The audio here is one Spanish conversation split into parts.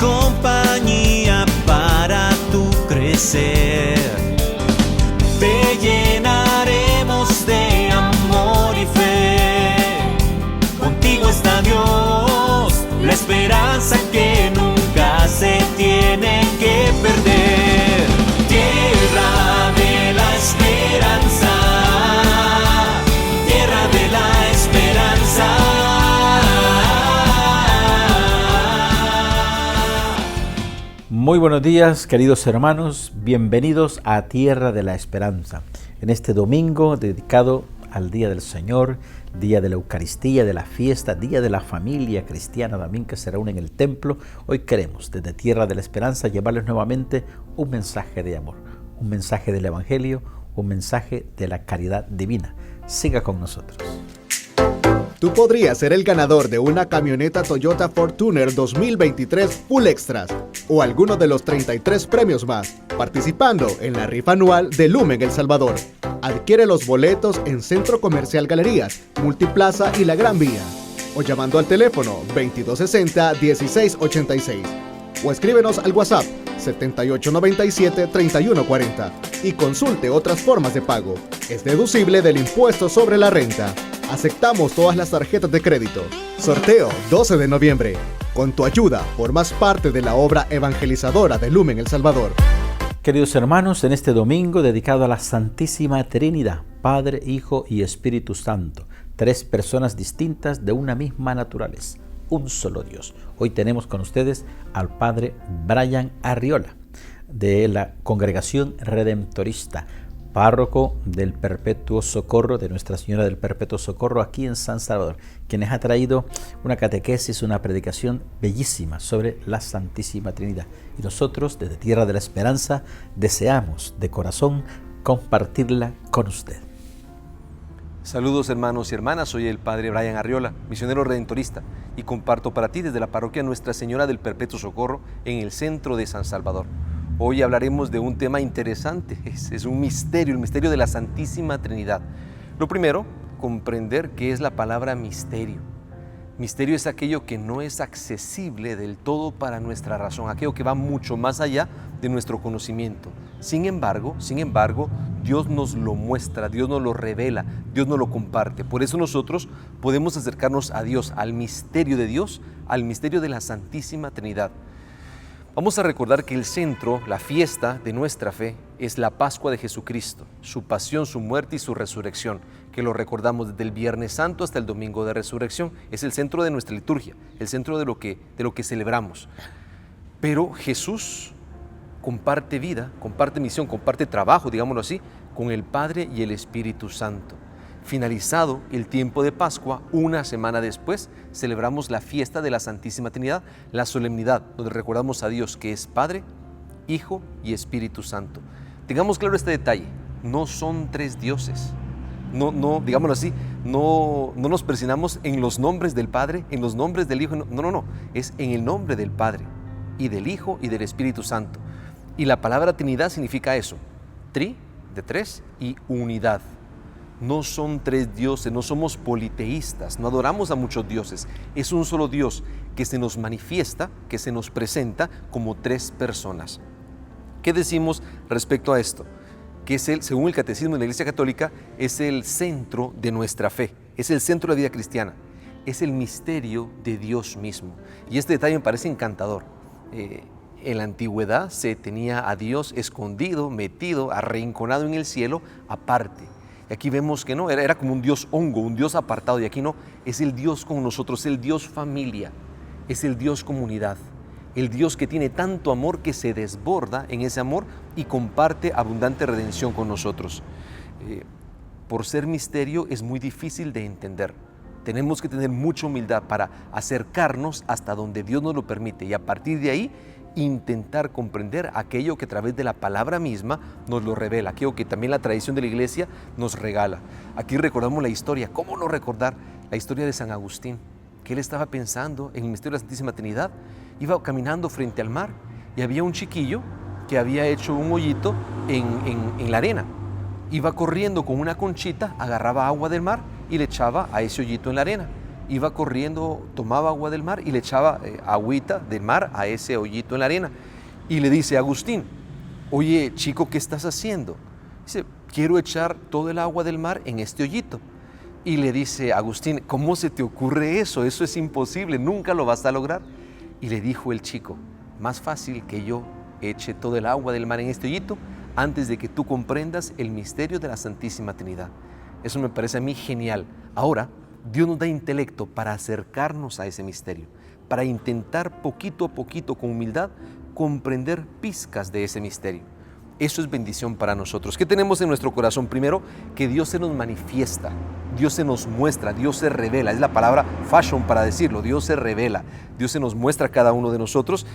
compañía para tu crecer. Te llenaremos de amor y fe. Contigo está Dios, la esperanza que nunca se tiene que perder. Tierra de la esperanza, tierra de la esperanza. Muy buenos días, queridos hermanos, bienvenidos a Tierra de la Esperanza. En este domingo dedicado al Día del Señor, Día de la Eucaristía, de la fiesta, Día de la familia cristiana también que se reúne en el templo, hoy queremos desde Tierra de la Esperanza llevarles nuevamente un mensaje de amor, un mensaje del Evangelio, un mensaje de la caridad divina. Siga con nosotros. Tú podrías ser el ganador de una camioneta Toyota Fortuner 2023 Full Extras o alguno de los 33 premios más, participando en la rifa anual de Lumen El Salvador. Adquiere los boletos en Centro Comercial Galerías, Multiplaza y La Gran Vía, o llamando al teléfono 2260-1686, o escríbenos al WhatsApp 7897-3140 y consulte otras formas de pago. Es deducible del impuesto sobre la renta. Aceptamos todas las tarjetas de crédito. Sorteo 12 de noviembre. Con tu ayuda, formas parte de la obra evangelizadora de Lumen El Salvador. Queridos hermanos, en este domingo dedicado a la Santísima Trinidad, Padre, Hijo y Espíritu Santo, tres personas distintas de una misma naturaleza, un solo Dios. Hoy tenemos con ustedes al Padre Brian Arriola, de la Congregación Redentorista, párroco del Perpetuo Socorro, de Nuestra Señora del Perpetuo Socorro aquí en San Salvador, quienes ha traído una catequesis, una predicación bellísima sobre la Santísima Trinidad. Y nosotros, desde Tierra de la Esperanza, deseamos de corazón compartirla con usted. Saludos hermanos y hermanas, soy el Padre Brian Arriola, misionero redentorista, y comparto para ti desde la parroquia Nuestra Señora del Perpetuo Socorro en el centro de San Salvador. Hoy hablaremos de un tema interesante, es un misterio, el misterio de la Santísima Trinidad. Lo primero, comprender qué es la palabra misterio. Misterio es aquello que no es accesible del todo para nuestra razón, aquello que va mucho más allá de nuestro conocimiento. Sin embargo, Dios nos lo muestra, Dios nos lo revela, Dios nos lo comparte. Por eso nosotros podemos acercarnos a Dios, al misterio de Dios, al misterio de la Santísima Trinidad. Vamos a recordar que el centro, la fiesta de nuestra fe, es la Pascua de Jesucristo, su pasión, su muerte y su resurrección, que lo recordamos desde el Viernes Santo hasta el Domingo de Resurrección. Es el centro de nuestra liturgia, el centro de lo que celebramos. Pero Jesús comparte vida, comparte misión, comparte trabajo, digámoslo así, con el Padre y el Espíritu Santo. Finalizado el tiempo de Pascua, una semana después, celebramos la fiesta de la Santísima Trinidad, la solemnidad, donde recordamos a Dios que es Padre, Hijo y Espíritu Santo. Tengamos claro este detalle, no son tres dioses. No, digámoslo así, no nos persinamos en los nombres del Padre, en los nombres del Hijo, no, es en el nombre del Padre y del Hijo y del Espíritu Santo. Y la palabra Trinidad significa eso, tri, de tres, y unidad. No son tres dioses, no somos politeístas, no adoramos a muchos dioses. Es un solo Dios que se nos manifiesta, que se nos presenta como tres personas. ¿Qué decimos respecto a esto? Que es según el Catecismo de la Iglesia Católica, es el centro de nuestra fe, es el centro de la vida cristiana, es el misterio de Dios mismo. Y este detalle me parece encantador. En la antigüedad se tenía a Dios escondido, metido, arrinconado en el cielo, aparte. Y aquí vemos que no, era como un Dios hongo, un Dios apartado, y aquí no, es el Dios con nosotros, es el Dios familia, es el Dios comunidad, el Dios que tiene tanto amor que se desborda en ese amor y comparte abundante redención con nosotros. Por ser misterio es muy difícil de entender. Tenemos que tener mucha humildad para acercarnos hasta donde Dios nos lo permite y a partir de ahí intentar comprender aquello que a través de la palabra misma nos lo revela, aquello que también la tradición de la Iglesia nos regala. Aquí recordamos la historia, ¿cómo no recordar la historia de San Agustín? Que él estaba pensando en el misterio de la Santísima Trinidad, iba caminando frente al mar y había un chiquillo que había hecho un hoyito en la arena. Iba corriendo con una conchita, agarraba agua del mar y le echaba a ese hoyito en la arena. iba corriendo, tomaba agua del mar y le echaba agüita del mar a ese hoyito en la arena. Y le dice a Agustín, oye chico, ¿qué estás haciendo? Dice, quiero echar todo el agua del mar en este hoyito. Y le dice Agustín, ¿cómo se te ocurre eso? Eso es imposible, nunca lo vas a lograr. Y le dijo el chico, más fácil que yo eche todo el agua del mar en este hoyito antes de que tú comprendas el misterio de la Santísima Trinidad. Eso me parece a mí genial. Ahora, Dios nos da intelecto para acercarnos a ese misterio, para intentar poquito a poquito, con humildad, comprender pizcas de ese misterio. Eso es bendición para nosotros. ¿Qué tenemos en nuestro corazón? Primero, que Dios se nos manifiesta, Dios se nos muestra, Dios se revela. Es la palabra fashion para decirlo. Dios se revela, Dios se nos muestra a cada uno de nosotros.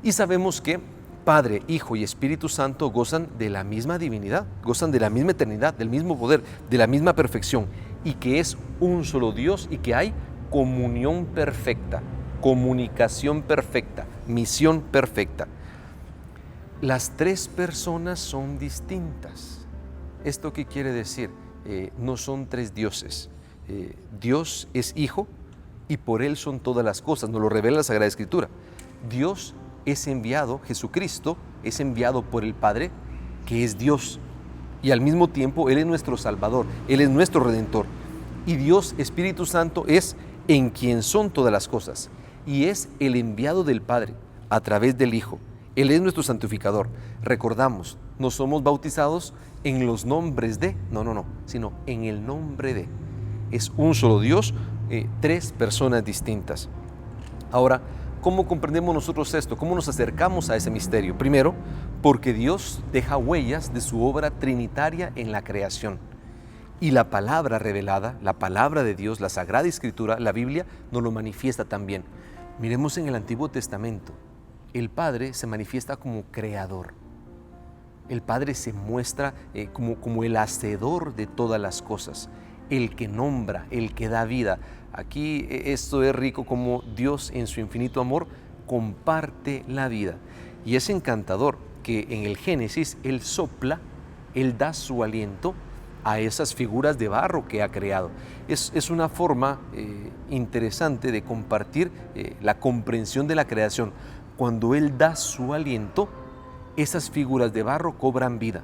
Y sabemos que Padre, Hijo y Espíritu Santo gozan de la misma divinidad, gozan de la misma eternidad, del mismo poder, de la misma perfección, y que es un solo Dios y que hay comunión perfecta, comunicación perfecta, misión perfecta. Las tres personas son distintas. ¿Esto qué quiere decir? No son tres dioses. Dios es Hijo y por Él son todas las cosas, nos lo revela la Sagrada Escritura. Dios es enviado, Jesucristo es enviado por el Padre, que es Dios, y al mismo tiempo Él es nuestro Salvador, Él es nuestro Redentor. Y Dios, Espíritu Santo, es en quien son todas las cosas, y es el enviado del Padre a través del Hijo. Él es nuestro santificador. Recordamos, no somos bautizados en los nombres de, sino en el nombre de. Es un solo Dios, tres personas distintas. Ahora, ¿cómo comprendemos nosotros esto? ¿Cómo nos acercamos a ese misterio? Primero, porque Dios deja huellas de su obra trinitaria en la creación. Y la palabra revelada, la palabra de Dios, la Sagrada Escritura, la Biblia, nos lo manifiesta también. Miremos en el Antiguo Testamento. El Padre se manifiesta como creador. El Padre se muestra como el hacedor de todas las cosas, el que nombra, el que da vida. Aquí esto es rico, como Dios en su infinito amor comparte la vida. Y es encantador que en el Génesis Él sopla, Él da su aliento a esas figuras de barro que ha creado. Es una forma interesante de compartir la comprensión de la creación. Cuando Él da su aliento, esas figuras de barro cobran vida.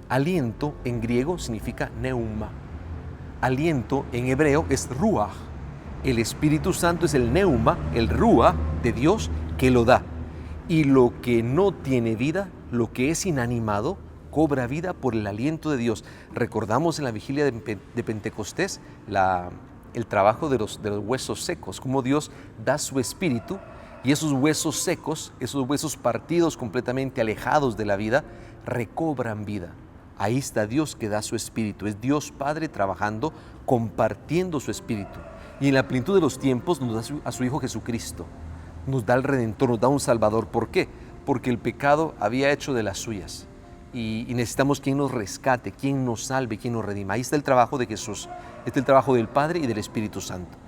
Aliento en griego significa neuma. Aliento en hebreo es ruach. El Espíritu Santo es el neuma, el ruach de Dios que lo da. Y lo que no tiene vida, lo que es inanimado, cobra vida por el aliento de Dios. Recordamos en la vigilia de Pentecostés el trabajo de los huesos secos, cómo Dios da su espíritu y esos huesos secos, esos huesos partidos completamente alejados de la vida, recobran vida. Ahí está Dios que da su espíritu. Es Dios Padre trabajando, compartiendo su espíritu. Y en la plenitud de los tiempos nos da a su Hijo Jesucristo. Nos da el Redentor, nos da un Salvador. ¿Por qué? Porque el pecado había hecho de las suyas. Y necesitamos quien nos rescate, quien nos salve, quien nos redima. Ahí está el trabajo de Jesús. Este es el trabajo del Padre y del Espíritu Santo.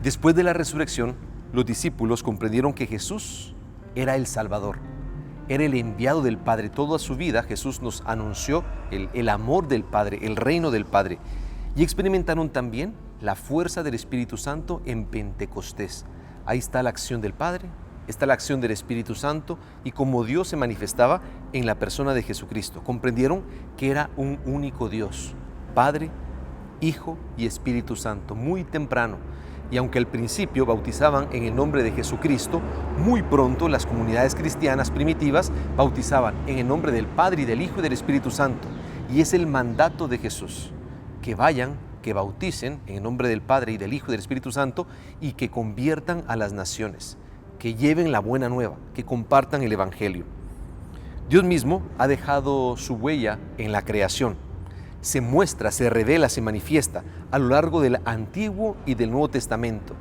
Después de la resurrección, los discípulos comprendieron que Jesús era el Salvador. Era el enviado del Padre. Toda su vida Jesús nos anunció el amor del Padre, el reino del Padre. Y experimentaron también la fuerza del Espíritu Santo en Pentecostés. Ahí está la acción del Padre, está la acción del Espíritu Santo y cómo Dios se manifestaba en la persona de Jesucristo. Comprendieron que era un único Dios, Padre, Hijo y Espíritu Santo, muy temprano. Y aunque al principio bautizaban en el nombre de Jesucristo, muy pronto las comunidades cristianas primitivas bautizaban en el nombre del Padre y del Hijo y del Espíritu Santo. Y es el mandato de Jesús, que vayan, que bauticen en el nombre del Padre y del Hijo y del Espíritu Santo y que conviertan a las naciones, que lleven la buena nueva, que compartan el Evangelio. Dios mismo ha dejado su huella en la creación. Se muestra, se revela, se manifiesta a lo largo del Antiguo y del Nuevo Testamento.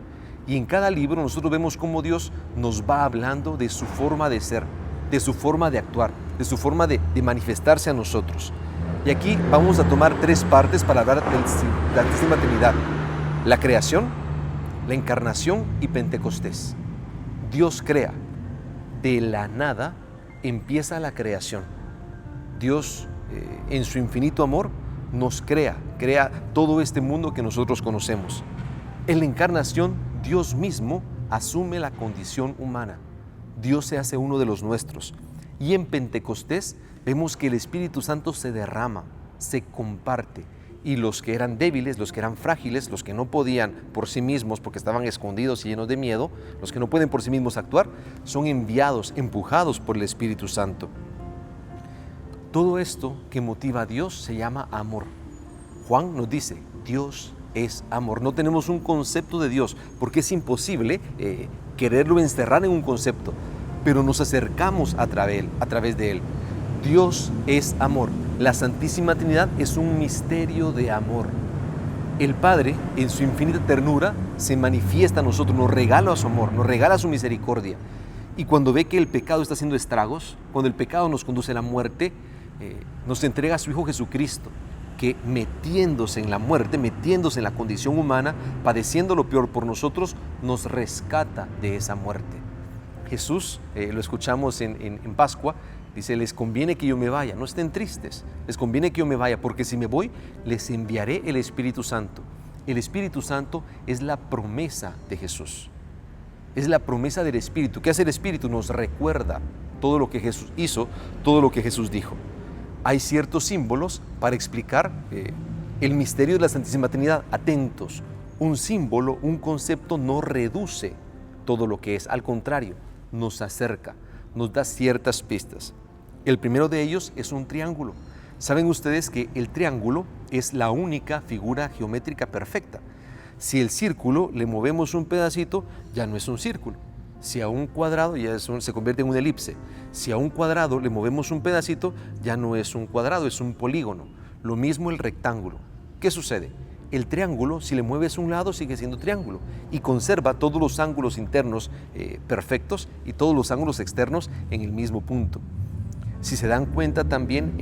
Y en cada libro nosotros vemos cómo Dios nos va hablando de su forma de ser, de su forma de actuar, de su forma de manifestarse a nosotros. Y aquí vamos a tomar tres partes para hablar de la Santísima Trinidad: la creación, la encarnación y Pentecostés. Dios crea. De la nada empieza la creación. Dios, en su infinito amor, nos crea todo este mundo que nosotros conocemos. En la encarnación, Dios mismo asume la condición humana. Dios se hace uno de los nuestros. Y en Pentecostés vemos que el Espíritu Santo se derrama, se comparte. Y los que eran débiles, los que eran frágiles, los que no podían por sí mismos porque estaban escondidos y llenos de miedo, los que no pueden por sí mismos actuar, son enviados, empujados por el Espíritu Santo. Todo esto que motiva a Dios se llama amor. Juan nos dice, Dios es amor. No tenemos un concepto de Dios porque es imposible quererlo encerrar en un concepto, pero nos acercamos a través de él. Dios es amor. La Santísima Trinidad es un misterio de amor. El Padre, en su infinita ternura, se manifiesta a nosotros, nos regala su amor, nos regala su misericordia. Y cuando ve que el pecado está haciendo estragos, cuando el pecado nos conduce a la muerte, nos entrega a su Hijo Jesucristo, que metiéndose en la muerte, metiéndose en la condición humana, padeciendo lo peor por nosotros, nos rescata de esa muerte. Jesús, lo escuchamos en Pascua, dice, les conviene que yo me vaya, no estén tristes, les conviene que yo me vaya, porque si me voy, les enviaré el Espíritu Santo. El Espíritu Santo es la promesa de Jesús, es la promesa del Espíritu. ¿Qué hace el Espíritu? Nos recuerda todo lo que Jesús hizo, todo lo que Jesús dijo. Hay ciertos símbolos para explicar el misterio de la Santísima Trinidad. Atentos, un símbolo, un concepto no reduce todo lo que es, al contrario, nos acerca, nos da ciertas pistas. El primero de ellos es un triángulo. Saben ustedes que el triángulo es la única figura geométrica perfecta. Si el círculo le movemos un pedacito, ya no es un círculo. Si a un cuadrado ya se convierte en una elipse. Si a un cuadrado le movemos un pedacito, ya no es un cuadrado, es un polígono. Lo mismo el rectángulo. ¿Qué sucede? El triángulo, si le mueves un lado, sigue siendo triángulo y conserva todos los ángulos internos perfectos y todos los ángulos externos en el mismo punto. Si se dan cuenta también,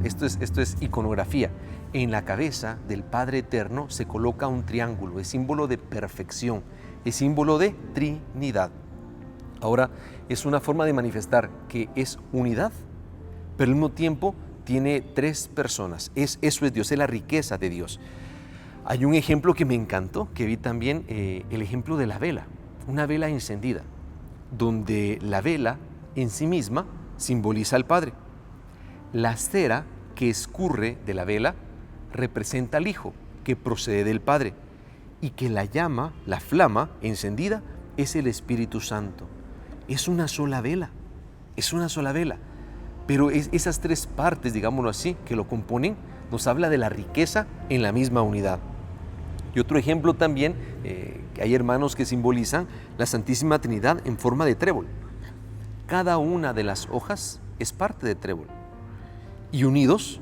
esto es iconografía, en la cabeza del Padre Eterno se coloca un triángulo, es símbolo de perfección, es símbolo de Trinidad. Ahora, es una forma de manifestar que es unidad, pero al mismo tiempo tiene tres personas. Eso es Dios, es la riqueza de Dios. Hay un ejemplo que me encantó, que vi también, el ejemplo de la vela, una vela encendida, donde la vela en sí misma simboliza al Padre. La cera que escurre de la vela representa al Hijo, que procede del Padre, y que la llama, la flama encendida, es el Espíritu Santo. Es una sola vela, pero esas tres partes, digámoslo así, que lo componen, nos habla de la riqueza en la misma unidad. Y otro ejemplo también, hay hermanos que simbolizan la Santísima Trinidad en forma de trébol. Cada una de las hojas es parte de trébol. Y unidos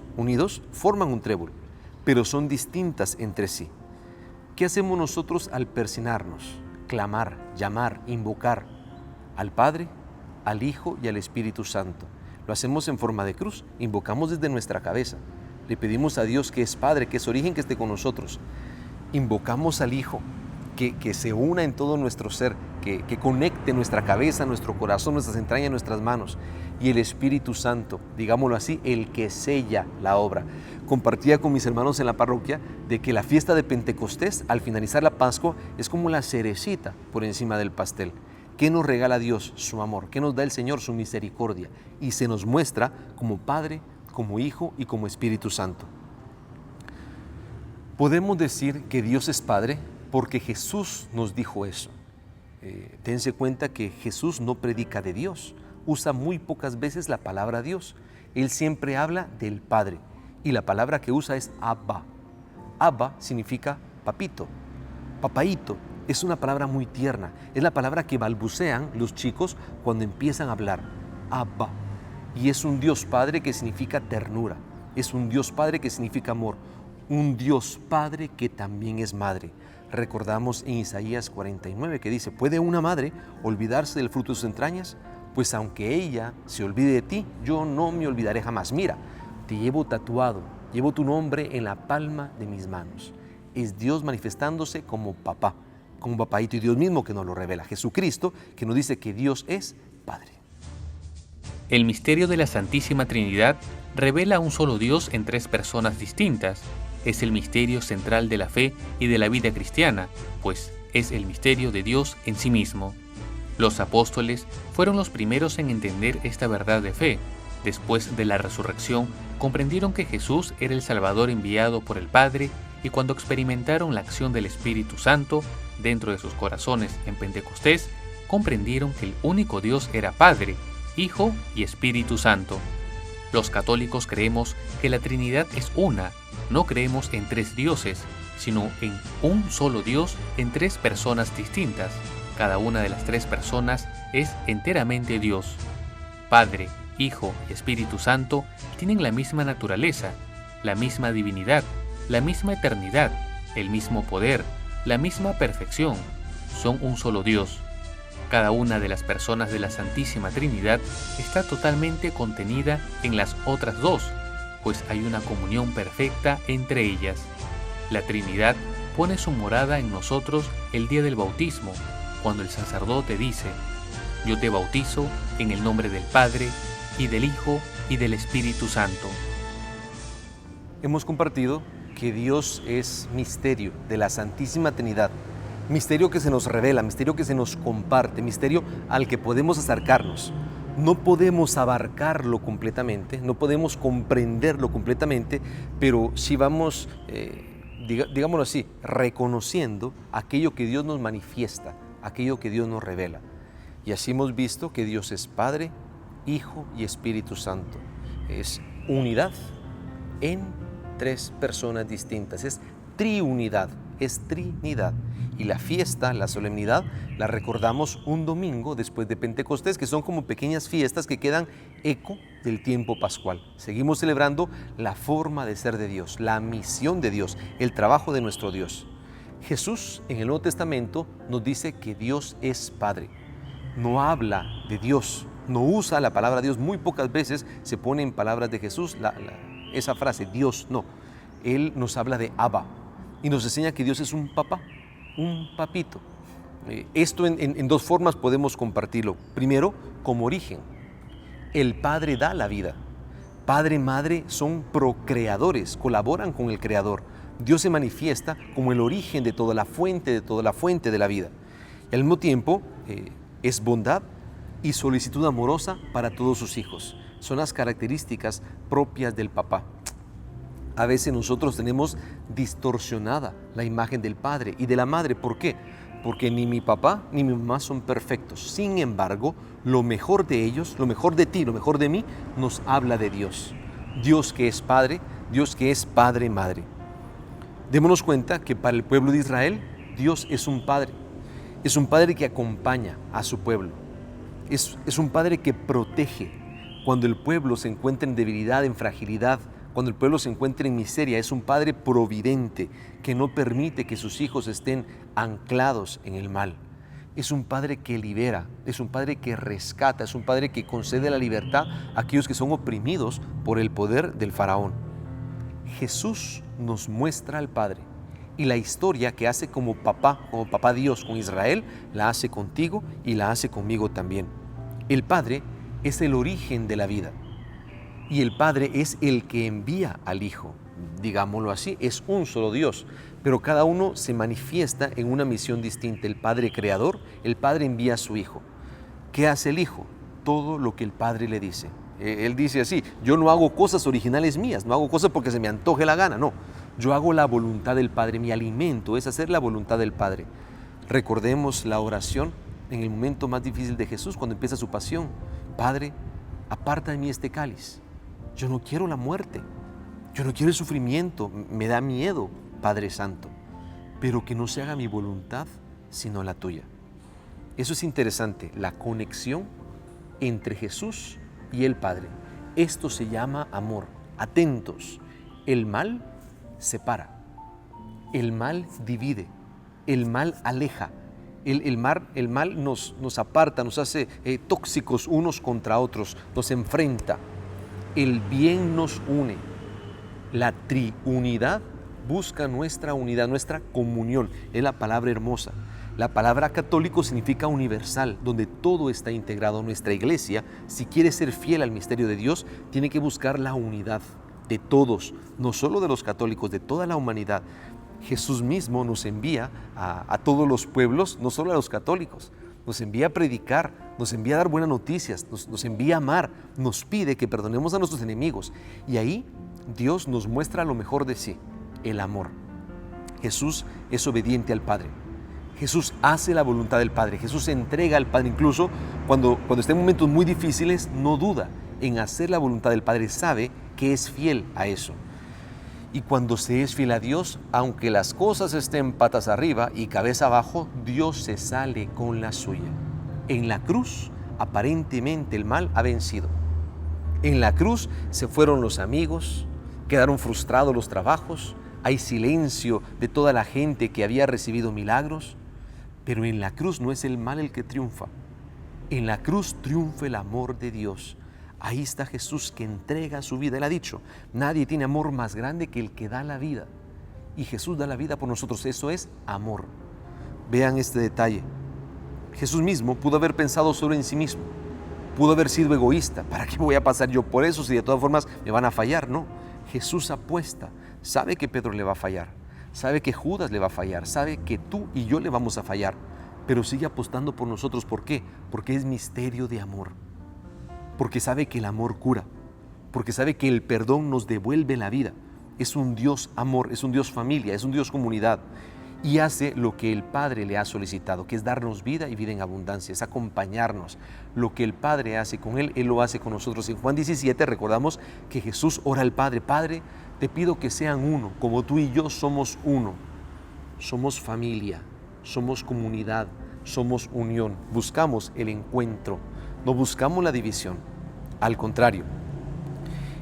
forman un trébol, pero son distintas entre sí. ¿Qué hacemos nosotros al persignarnos? Clamar, llamar, invocar al Padre, al Hijo y al Espíritu Santo. Lo hacemos en forma de cruz, invocamos desde nuestra cabeza. Le pedimos a Dios, que es Padre, que es origen, que esté con nosotros. Invocamos al Hijo, que se una en todo nuestro ser, que conecte nuestra cabeza, nuestro corazón, nuestras entrañas, nuestras manos. Y el Espíritu Santo, digámoslo así, el que sella la obra. Compartía con mis hermanos en la parroquia de que la fiesta de Pentecostés, al finalizar la Pascua, es como la cerecita por encima del pastel. ¿Qué nos regala Dios? Su amor. ¿Qué nos da el Señor? Su misericordia. Y se nos muestra como Padre, como Hijo y como Espíritu Santo. Podemos decir que Dios es Padre porque Jesús nos dijo eso. Dense cuenta que Jesús no predica de Dios, usa muy pocas veces la palabra Dios. Él siempre habla del Padre y la palabra que usa es Abba. Abba significa papito, papaíto. Es una palabra muy tierna, es la palabra que balbucean los chicos cuando empiezan a hablar. Abba. Y es un Dios Padre que significa ternura, es un Dios Padre que significa amor, un Dios Padre que también es madre. Recordamos en Isaías 49 que dice, ¿puede una madre olvidarse del fruto de sus entrañas? Pues aunque ella se olvide de ti, yo no me olvidaré jamás. Mira, te llevo tatuado, llevo tu nombre en la palma de mis manos. Es Dios manifestándose como papá, como papaíto, y Dios mismo que nos lo revela. Jesucristo, que nos dice que Dios es Padre. El misterio de la Santísima Trinidad revela a un solo Dios en tres personas distintas, es el misterio central de la fe y de la vida cristiana, pues es el misterio de Dios en sí mismo. Los apóstoles fueron los primeros en entender esta verdad de fe. Después de la resurrección, comprendieron que Jesús era el Salvador enviado por el Padre, y cuando experimentaron la acción del Espíritu Santo dentro de sus corazones en Pentecostés, comprendieron que el único Dios era Padre, Hijo y Espíritu Santo. Los católicos creemos que la Trinidad es una, no creemos en tres dioses, sino en un solo Dios en tres personas distintas. Cada una de las tres personas es enteramente Dios. Padre, Hijo y Espíritu Santo tienen la misma naturaleza, la misma divinidad, la misma eternidad, el mismo poder, la misma perfección. Son un solo Dios. Cada una de las personas de la Santísima Trinidad está totalmente contenida en las otras dos, pues hay una comunión perfecta entre ellas. La Trinidad pone su morada en nosotros el día del bautismo, cuando el sacerdote dice: yo te bautizo en el nombre del Padre, y del Hijo, y del Espíritu Santo. Hemos compartido que Dios es misterio de la Santísima Trinidad, misterio que se nos revela, misterio que se nos comparte, misterio al que podemos acercarnos. No podemos abarcarlo completamente, no podemos comprenderlo completamente, pero sí vamos, digámoslo así, reconociendo aquello que Dios nos manifiesta, aquello que Dios nos revela. Y así hemos visto que Dios es Padre, Hijo y Espíritu Santo. Es unidad en tres personas distintas, es triunidad, es Trinidad. Y la fiesta, la solemnidad, la recordamos un domingo después de Pentecostés, que son como pequeñas fiestas que quedan eco del tiempo pascual. Seguimos celebrando la forma de ser de Dios, la misión de Dios, el trabajo de nuestro Dios. Jesús en el Nuevo Testamento nos dice que Dios es Padre. No habla de Dios, no usa la palabra Dios, muy pocas veces se pone en palabras de Jesús esa frase, Dios, no. Él nos habla de Abba y nos enseña que Dios es un papá, un papito. Esto en dos formas podemos compartirlo. Primero, como origen. El Padre da la vida. Padre y Madre son procreadores, colaboran con el Creador. Dios se manifiesta como el origen de toda la fuente de la vida. Y al mismo tiempo, es bondad y solicitud amorosa para todos sus hijos. Son las características propias del papá. A veces nosotros tenemos distorsionada la imagen del padre y de la madre. ¿Por qué? Porque ni mi papá ni mi mamá son perfectos. Sin embargo, lo mejor de ellos, lo mejor de ti, lo mejor de mí, nos habla de Dios. Dios que es Padre, Dios que es Padre y Madre. Démonos cuenta que para el pueblo de Israel, Dios es un Padre. Es un Padre que acompaña a su pueblo. Es un Padre que protege cuando el pueblo se encuentra en debilidad, en fragilidad, cuando el pueblo se encuentra en miseria. Es un Padre providente que no permite que sus hijos estén anclados en el mal. Es un Padre que libera, es un Padre que rescata, es un Padre que concede la libertad a aquellos que son oprimidos por el poder del faraón. Jesús nos muestra al Padre y la historia que hace como papá Dios con Israel, la hace contigo y la hace conmigo también. El Padre es el origen de la vida y el Padre es el que envía al Hijo. Digámoslo así, es un solo Dios, pero cada uno se manifiesta en una misión distinta. El Padre creador, el Padre envía a su Hijo. ¿Qué hace el Hijo? Todo lo que el Padre le dice. Él dice así: yo no hago cosas originales mías, no hago cosas porque se me antoje la gana, no. Yo hago la voluntad del Padre, mi alimento es hacer la voluntad del Padre. Recordemos la oración en el momento más difícil de Jesús, cuando empieza su pasión. Padre, aparta de mí este cáliz. Yo no quiero la muerte, yo no quiero el sufrimiento, me da miedo, Padre Santo, pero que no se haga mi voluntad, sino la tuya. Eso es interesante, la conexión entre Jesús y el Padre. Esto se llama amor. Atentos, el mal separa, el mal divide, el mal aleja, el mal nos aparta, nos hace tóxicos unos contra otros, nos enfrenta. El bien nos une. La triunidad busca nuestra unidad, nuestra comunión. Es la palabra hermosa. La palabra católico significa universal, donde todo está integrado. Nuestra iglesia, si quiere ser fiel al misterio de Dios, tiene que buscar la unidad, de todos, no solo de los católicos, de toda la humanidad. Jesús mismo nos envía a todos los pueblos, no solo a los católicos, nos envía a predicar, nos envía a dar buenas noticias, nos envía a amar, nos pide que perdonemos a nuestros enemigos. Y ahí Dios nos muestra lo mejor de sí, el amor. Jesús es obediente al Padre. Jesús hace la voluntad del Padre. Jesús se entrega al Padre. Incluso cuando está en momentos muy difíciles, no duda en hacer la voluntad del Padre. Sabe que es fiel a eso. Y cuando se es fiel a Dios, aunque las cosas estén patas arriba y cabeza abajo, Dios se sale con la suya. En la cruz, aparentemente el mal ha vencido. En la cruz se fueron los amigos, quedaron frustrados los trabajos, hay silencio de toda la gente que había recibido milagros, pero en la cruz no es el mal el que triunfa. En la cruz triunfa el amor de Dios. Ahí está Jesús que entrega su vida. Él ha dicho, nadie tiene amor más grande que el que da la vida. Y Jesús da la vida por nosotros. Eso es amor. Vean este detalle. Jesús mismo pudo haber pensado solo en sí mismo. Pudo haber sido egoísta. ¿Para qué voy a pasar yo por eso si de todas formas me van a fallar? No. Jesús apuesta. Sabe que Pedro le va a fallar. Sabe que Judas le va a fallar. Sabe que tú y yo le vamos a fallar. Pero sigue apostando por nosotros. ¿Por qué? Porque es misterio de amor. Porque sabe que el amor cura, porque sabe que el perdón nos devuelve la vida. Es un Dios amor, es un Dios familia, es un Dios comunidad. Y hace lo que el Padre le ha solicitado, que es darnos vida y vida en abundancia, es acompañarnos. Lo que el Padre hace con Él, Él lo hace con nosotros. En Juan 17 recordamos que Jesús ora al Padre, Padre, te pido que sean uno, como tú y yo somos uno. Somos familia, somos comunidad, somos unión, buscamos el encuentro. No buscamos la división, al contrario.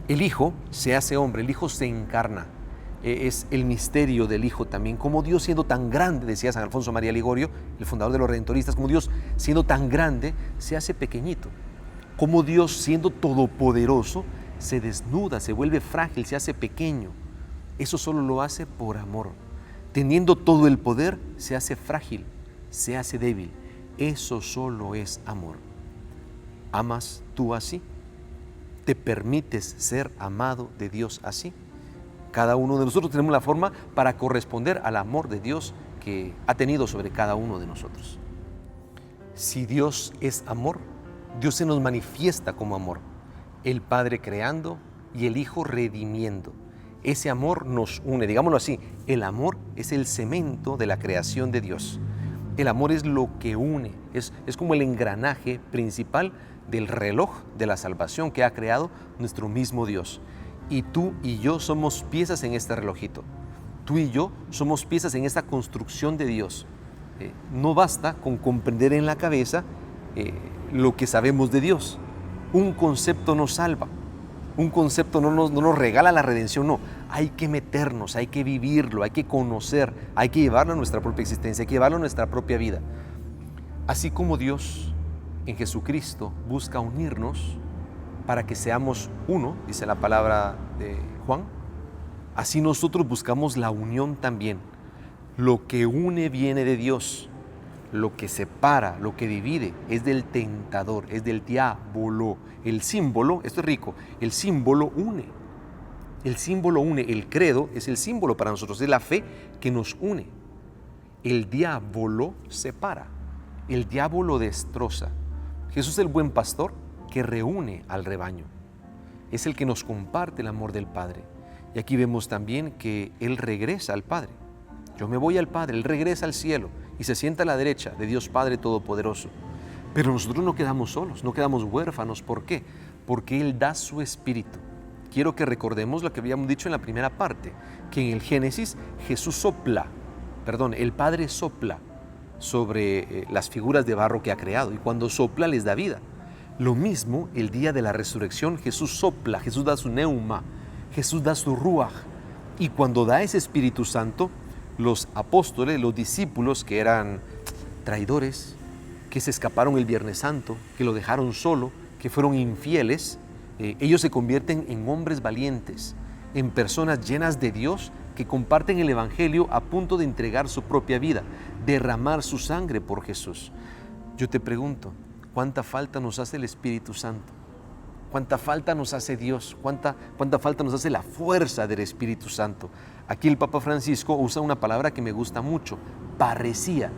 El Hijo se hace hombre, el Hijo se encarna. Es el misterio del Hijo también. Como Dios siendo tan grande, decía San Alfonso María Ligorio, el fundador de los Redentoristas, como Dios siendo tan grande, se hace pequeñito. Como Dios siendo todopoderoso, se desnuda, se vuelve frágil, se hace pequeño. Eso solo lo hace por amor. Teniendo todo el poder, se hace frágil, se hace débil. Eso solo es amor. ¿Amas tú así? ¿Te permites ser amado de Dios así? Cada uno de nosotros tenemos la forma para corresponder al amor de Dios que ha tenido sobre cada uno de nosotros. Si Dios es amor, Dios se nos manifiesta como amor. El Padre creando y el Hijo redimiendo. Ese amor nos une, digámoslo así, el amor es el cemento de la creación de Dios. El amor es lo que une, es como el engranaje principal del reloj de la salvación que ha creado nuestro mismo Dios. Y tú y yo somos piezas en este relojito. Tú y yo somos piezas en esta construcción de Dios. No basta con comprender en la cabeza lo que sabemos de Dios. Un concepto nos salva. Un concepto no nos regala la redención, no. Hay que meternos, hay que vivirlo, hay que conocer, hay que llevarlo a nuestra propia existencia, hay que llevarlo a nuestra propia vida. Así como Dios en Jesucristo busca unirnos para que seamos uno, dice la palabra de Juan, así nosotros buscamos la unión también. Lo que une viene de Dios, lo que separa, lo que divide es del tentador, es del diablo. El símbolo, esto es rico, el símbolo une. El símbolo une, el credo es el símbolo para nosotros, es la fe que nos une. El diablo separa, el diablo destroza. Jesús es el buen pastor que reúne al rebaño. Es el que nos comparte el amor del Padre. Y aquí vemos también que Él regresa al Padre. Yo me voy al Padre, Él regresa al cielo y se sienta a la derecha de Dios Padre Todopoderoso. Pero nosotros no quedamos solos, no quedamos huérfanos. ¿Por qué? Porque Él da su Espíritu. Quiero que recordemos lo que habíamos dicho en la primera parte, que en el Génesis el Padre sopla sobre las figuras de barro que ha creado y cuando sopla les da vida. Lo mismo el día de la resurrección, Jesús sopla, Jesús da su neuma, Jesús da su ruaj y cuando da ese Espíritu Santo, los apóstoles, los discípulos que eran traidores, que se escaparon el Viernes Santo, que lo dejaron solo, que fueron infieles, ellos se convierten en hombres valientes, en personas llenas de Dios que comparten el Evangelio a punto de entregar su propia vida, derramar su sangre por Jesús. Yo te pregunto, ¿cuánta falta nos hace el Espíritu Santo? cuánta falta nos hace Dios, cuánta falta nos hace la fuerza del Espíritu Santo. Aquí el Papa Francisco usa una palabra que me gusta mucho, parresía.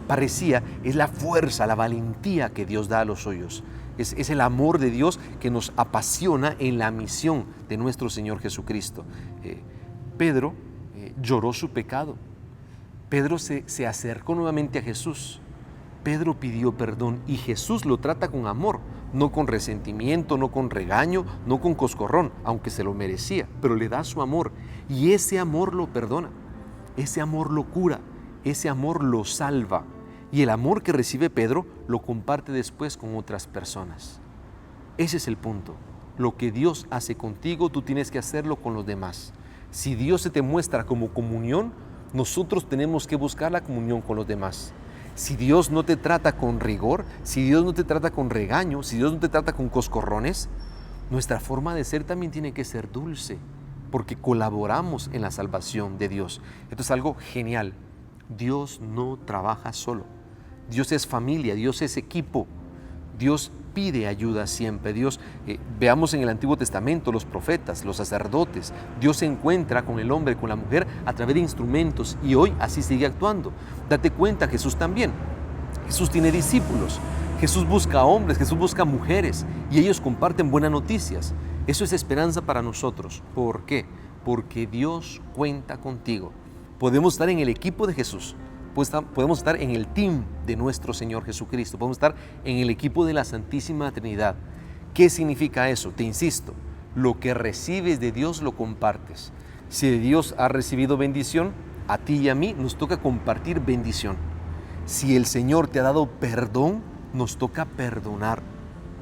Parresía es la fuerza, la valentía que Dios da a los suyos. Es el amor de Dios que nos apasiona en la misión de nuestro Señor Jesucristo. Pedro lloró su pecado. Pedro se acercó nuevamente a Jesús. Pedro pidió perdón y Jesús lo trata con amor, no con resentimiento, no con regaño, no con coscorrón, aunque se lo merecía, pero le da su amor y ese amor lo perdona, ese amor lo cura, ese amor lo salva. Y el amor que recibe Pedro lo comparte después con otras personas. Ese es el punto. Lo que Dios hace contigo, tú tienes que hacerlo con los demás. Si Dios se te muestra como comunión, nosotros tenemos que buscar la comunión con los demás. Si Dios no te trata con rigor, si Dios no te trata con regaño, si Dios no te trata con coscorrones, nuestra forma de ser también tiene que ser dulce, porque colaboramos en la salvación de Dios. Esto es algo genial. Dios no trabaja solo. Dios es familia, Dios es equipo. Dios pide ayuda siempre. Veamos en el Antiguo Testamento los profetas, los sacerdotes. Dios se encuentra con el hombre, con la mujer a través de instrumentos y hoy así sigue actuando. Date cuenta, Jesús también. Jesús tiene discípulos. Jesús busca hombres, Jesús busca mujeres y ellos comparten buenas noticias. Eso es esperanza para nosotros. ¿Por qué? Porque Dios cuenta contigo. Podemos estar en el equipo de Jesús, podemos estar en el team de nuestro Señor Jesucristo, podemos estar en el equipo de la Santísima Trinidad. ¿Qué significa eso? Te insisto, lo que recibes de Dios lo compartes. Si de Dios has recibido bendición, a ti y a mí nos toca compartir bendición. Si el Señor te ha dado perdón, nos toca perdonar.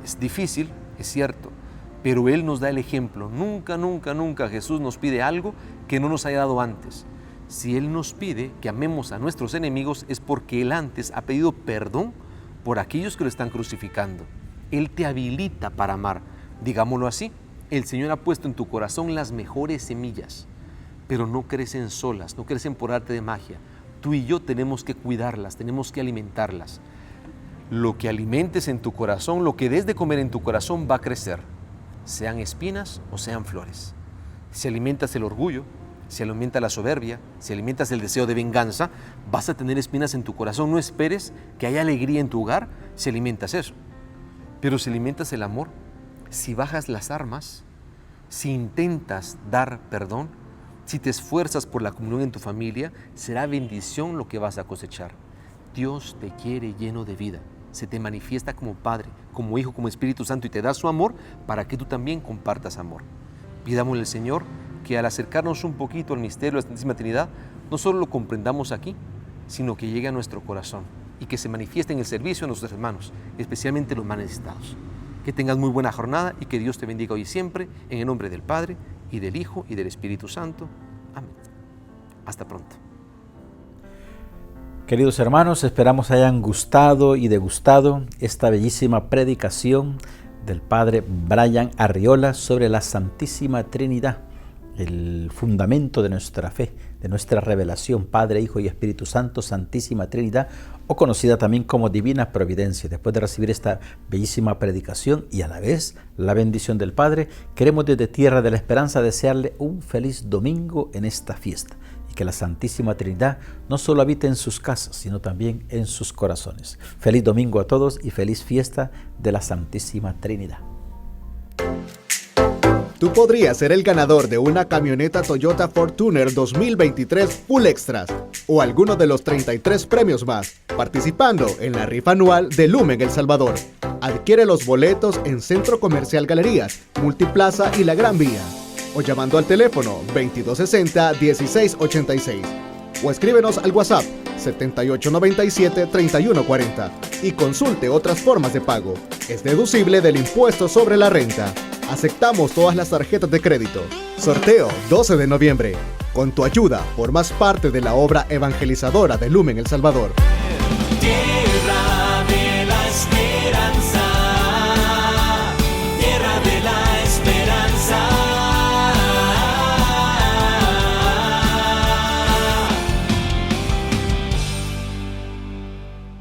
Es difícil, es cierto, pero Él nos da el ejemplo. Nunca Jesús nos pide algo que no nos haya dado antes. Si Él nos pide que amemos a nuestros enemigos es porque Él antes ha pedido perdón por aquellos que lo están crucificando. Él te habilita para amar. Digámoslo así, el Señor ha puesto en tu corazón las mejores semillas, pero no crecen solas, no crecen por arte de magia. Tú y yo tenemos que cuidarlas, tenemos que alimentarlas. Lo que alimentes en tu corazón, lo que des de comer en tu corazón va a crecer, sean espinas o sean flores. Si alimentas el orgullo, si alimentas la soberbia, si alimentas el deseo de venganza, vas a tener espinas en tu corazón. No esperes que haya alegría en tu hogar si alimentas eso. Pero si alimentas el amor, si bajas las armas, si intentas dar perdón, si te esfuerzas por la comunión en tu familia, será bendición lo que vas a cosechar. Dios te quiere lleno de vida. Se te manifiesta como Padre, como Hijo, como Espíritu Santo y te da su amor para que tú también compartas amor. Pidámosle al Señor que al acercarnos un poquito al misterio de la Santísima Trinidad, no solo lo comprendamos aquí, sino que llegue a nuestro corazón y que se manifieste en el servicio de nuestros hermanos, especialmente los más necesitados. Que tengas muy buena jornada y que Dios te bendiga hoy y siempre, en el nombre del Padre, y del Hijo, y del Espíritu Santo. Amén. Hasta pronto. Queridos hermanos, esperamos hayan gustado y degustado esta bellísima predicación del Padre Brian Arriola sobre la Santísima Trinidad, el fundamento de nuestra fe, de nuestra revelación, Padre, Hijo y Espíritu Santo, Santísima Trinidad, o conocida también como Divina Providencia. Después de recibir esta bellísima predicación y a la vez la bendición del Padre, queremos desde Tierra de la Esperanza desearle un feliz domingo en esta fiesta y que la Santísima Trinidad no solo habite en sus casas, sino también en sus corazones. Feliz domingo a todos y feliz fiesta de la Santísima Trinidad. Tú podrías ser el ganador de una camioneta Toyota Fortuner 2023 Full Extras o alguno de los 33 premios más, participando en la rifa anual de Lumen El Salvador. Adquiere los boletos en Centro Comercial Galerías, Multiplaza y La Gran Vía, o llamando al teléfono 2260-1686, o escríbenos al WhatsApp 7897-3140 y consulte otras formas de pago. Es deducible del impuesto sobre la renta. Aceptamos todas las tarjetas de crédito. Sorteo 12 de noviembre. Con tu ayuda, formas parte de la obra evangelizadora de Lumen El Salvador. Yeah.